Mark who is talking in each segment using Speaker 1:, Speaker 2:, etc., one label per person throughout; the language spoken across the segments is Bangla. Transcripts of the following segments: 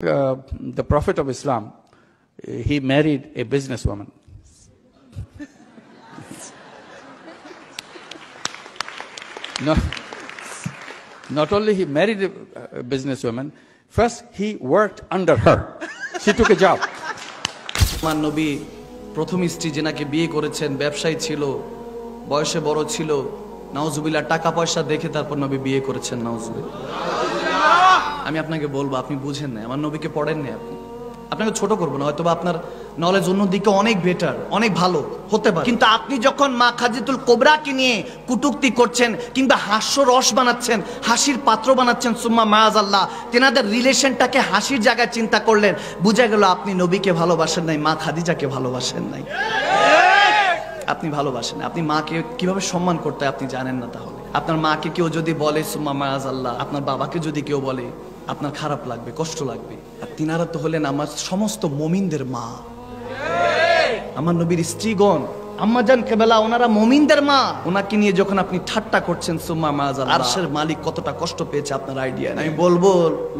Speaker 1: The Prophet of Islam, he married a businesswoman. Not only he married a businesswoman, first he worked under her. She took a job.
Speaker 2: আমার নবী প্রথম স্ত্রী যেনাকে বিয়ে করেছেন ব্যবসায়ী ছিল, বয়সে বড় ছিল, নাউজুবিল্লাহ টাকা পয়সা দেখে তারপর নবী বিয়ে করেছেন। নাউজুবিল্লাহ। আমি আপনাকে বলবো, আপনি বুঝেন না, আমার নবীকে পড়েন না। আপনাকে ছোট করবো না, হয়তো আপনার নলেজ অন্যদিকে অনেক বেটার, অনেক ভালো হতে পারে, কিন্তু আপনি যখন মা খাদিজাতুল কুবরাকে নিয়ে কুটুক্তি করছেন কিংবা হাস্য রস বানাচ্ছেন, হাসির পাত্র বানাচ্ছেন, সুম্মা মাআযাল্লাহ তেনাদের রিলেশনটাকে হাসির জায়গায় চিন্তা করলেন, বুঝা গেল আপনি নবীকে ভালোবাসেন নাই, মা খাদিজাকে ভালোবাসেন নাই। আপনি ভালোবাসেন, আপনি মাকে কিভাবে সম্মান করতে আপনি জানেন না। তাহলে আপনার মাকে কেউ যদি বলে সুম্মা মাআযাল্লাহ, আপনার বাবাকে যদি কেউ বলে, আপনার খারাপ লাগবে, কষ্ট লাগবে। আর তিনারা তো হলেন আমার সমস্ত মুমিনদের মা, আমার নবীর স্ত্রীগণ, আম্মাজান কেবলা, ওনারা মুমিনদের মা। ওনাকে নিয়ে যখন আপনি ঠাট্টা করছেন সুম্মা মাআযাল্লাহ, আরশের মালিক কতটা কষ্ট পেয়েছে আপনার আইডিয়া নাই। আমি বলবো,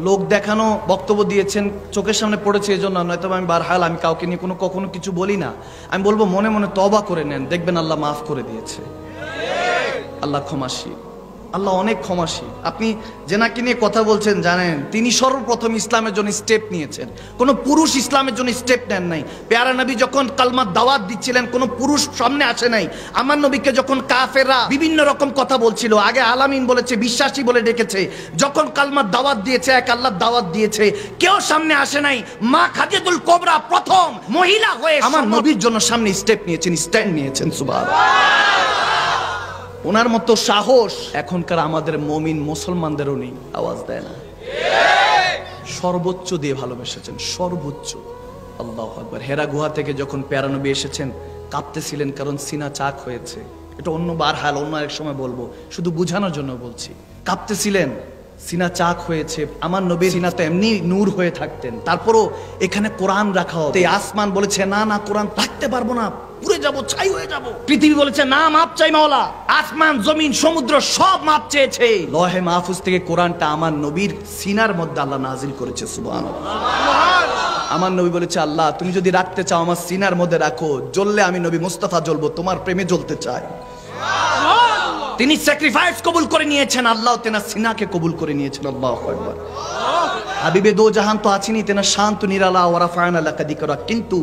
Speaker 2: লোক দেখানো বক্তব্য দিয়েছেন, চোখের সামনে পড়েছে এই জন্য, নয়তো আমি বারহাল আমি কাউকে নিয়ে কখনো কিছু বলি না। আমি বলবো মনে মনে তওবা করে নেন, দেখবেন আল্লাহ মাফ করে দিয়েছে। আল্লাহ ক্ষমাশীল, আল্লাহ অনেক ক্ষমাশীল। আপনি যেনাকে নিয়ে কথা বলছেন জানেন, তিনি সর্বপ্রথম ইসলামের জন্য স্টেপ নিয়েছেন, কোন পুরুষ ইসলামের জন্য স্টেপ নেন নাই। পেয়ারা নবী যখন কালমার দাওয়াত দিচ্ছিলেন, কোন পুরুষ সামনে আসে নাই। আমার নবীকে যখন কাফেররা বিভিন্ন রকম কথা বলছিল, আগে আলামিন বলেছে, বিশ্বাসী বলে ডেকেছে, যখন কালমার দাওয়াত দিয়েছে, এক আল্লাহর দাওয়াত দিয়েছে, কেউ সামনে আসে নাই। মা খাদিজাতুল কুবরা প্রথম মহিলা হয়ে আমার নবীর জন্য সামনে স্টেপ নিয়েছেন, স্ট্যান্ড নিয়েছেন। সুবহানাল্লাহ। ওনার মতো সাহস এখনকার আমাদের মুমিন মুসলমানদেরও নেই, আওয়াজ দেয় না। সর্বোচ্চ দিয়ে ভালোবেসেছেন, সর্বোচ্চ। আল্লাহু আকবার। হেরা গুহা থেকে যখন পেয়ারা নবী এসেছেন, কাঁপতেছিলেন, কারণ সিনা চাক হয়েছে। এটা অন্য বার হাল, অন্য এক সময় বলবো, শুধু বুঝানোর জন্য বলছি। কাঁপতেছিলেন, সিনা চাক হয়েছে। আমার নবীর সিনা তো এমনি নূর হয়ে থাকতেন, তারপরও এখানে কোরআন রাখা হবে। আসমান বলেছে না না, কোরআন রাখতে পারবো না, পুড়ে যাবো, ছাই হয়ে যাবো। পৃথিবী বলেছে না, মাপ চাই মাওলা। আসমান, জমিন, সমুদ্র সব মাপ চেয়েছে। লহে মাহফুজ থেকে কোরআনটা আমার নবীর সিনার মধ্যে আল্লাহ নাজিল করেছে। সুবহানাল্লাহ। আমার নবী বলেছে, আল্লাহ তুমি যদি রাখতে চাও আমার সিনার মধ্যে রাখো, জ্বললে আমি নবী মুস্তাফা জ্বলবো, তোমার প্রেমে জ্বলতে চাই। তিনি স্যাক্রিফাইস কবুল করে নিয়েছেন, আল্লাহ তেনার সিনাকে কবুল করে নিয়েছেন। আল্লাহু আকবার। হাবিবে দো জাহান তো আছেনই, তেনার শান্ত নিরালা ওয়া রাফা'না লাকা যিকরা। কিন্তু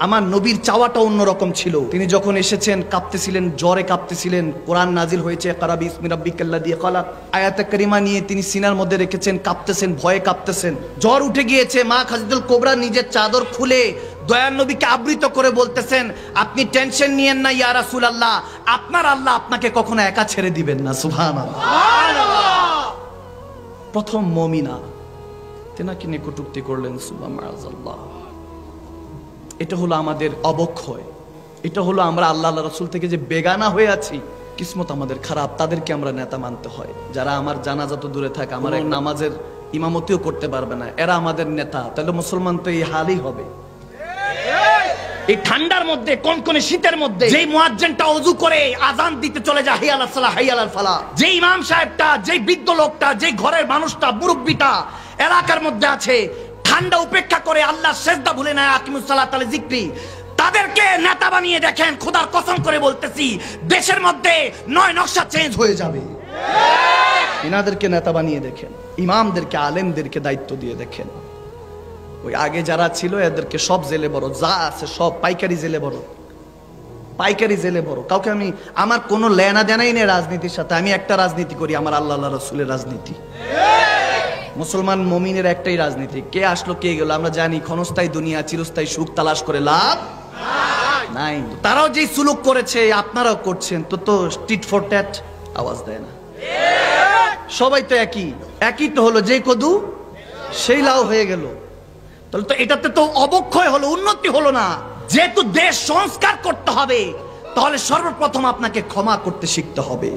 Speaker 2: আমার নবীর চাওয়াটা অন্যরকম ছিল। তিনি যখন এসেছেন কাঁপতেছিলেন, জ্বরে কাঁপতেছিলেন। কোরআন নাজিল হয়েছে, ইকরা বিসমি রাব্বিকাল্লাযী খালাক, আয়াতে কারিমা নিয়ে তিনি সিনার মধ্যে রেখেছেন, কাঁপতেছেন, ভয়ে কাঁপতেছেন, জ্বর উঠে গিয়েছে। মা খাদিজাতুল কুবরা নিজের চাদর খুলে দয়ার নবীকে আবৃত করে বলতেছেন, আপনি টেনশন নিয়েন না ইয়া রাসূলুল্লাহ, আপনার আল্লাহ আপনাকে কখনো একা ছেড়ে দিবেন না। সুবহানাল্লাহ। প্রথম মুমিনা, তেনাকে নিয়ে কটূক্তি করলেন। সুবহানাল্লাহ। এটা হলো আমাদের অবক্ষয়, এটা হলো আমরা আল্লাহ রাসূল থেকে যে বেগানা হয়ে আছি, কিসমত আমাদের খারাপ, তাদেরকে আমরা নেতা মানতে হয়। যারা আমার জানাজা তো দূরে থাকে, আমার এক নামাজের ইমামতিও করতে পারবে না, এরা আমাদের নেতা, তাহলে মুসলমান তো এই হালই হবে। এই ঠান্ডার মধ্যে, কনকনে শীতের মধ্যে, যেই মুয়াজ্জিনটা ওযু করে আযান দিতে চলে যায়, হাইয়া আলাস সালাহ, হাইয়া আলাল ফালাহ, যেই ইমাম সাহেবটা, যেই বৃদ্ধ লোকটা, যেই ঘরের মানুষটা, মুরব্বিটা এলাকার মধ্যে আছে, ঠান্ডা উপেক্ষা করে আল্লাহর সিজদা ভুলে না, আকিমুস সালাত আলা যিকরি, তাদেরকে নেতা বানিয়ে দেখেন, খোদার কসম করে বলতেছি, দেশের মধ্যে নয় নকশা চেঞ্জ হয়ে যাবে। ইনাদেরকে নেতা বানিয়ে দেখেন, ইমামদেরকে, আলেমদেরকে দায়িত্ব দিয়ে দেখেন। ওই আগে যারা ছিল এদেরকে সব জেলে বড়, যা আছে সব পাইকারি জেলে বড়, পাইকারি জেলে বড়। কাউকে আমি, আমার কোনো লেনা দেনাই নেই রাজনীতির সাথে। আমি একটা রাজনীতি করি, আমার আল্লাহ রাসূলের রাজনীতি। মুসলমান মুমিনের একটাই রাজনীতি, কে আসলো কে গেল আমরা জানি। ক্ষণস্থায়ী দুনিয়া, চিরস্থায়ী সুখ তালাশ করে লাভ নাই। তারাও যেই সুলুক করেছে আপনারাও করছেন, তো টিট ফর ট্যাট, আওয়াজ দেয় না। সবাই তো একই তো হলো, যে কদু সেই লাউ হয়ে গেল। তাহলে তো এটাতে তো অবক্ষয় হলো, উন্নতি হলো না। যেহেতু দেশ সংস্কার করতে হবে, তাহলে সর্বপ্রথম আপনাকে ক্ষমা করতে শিখতে হবে।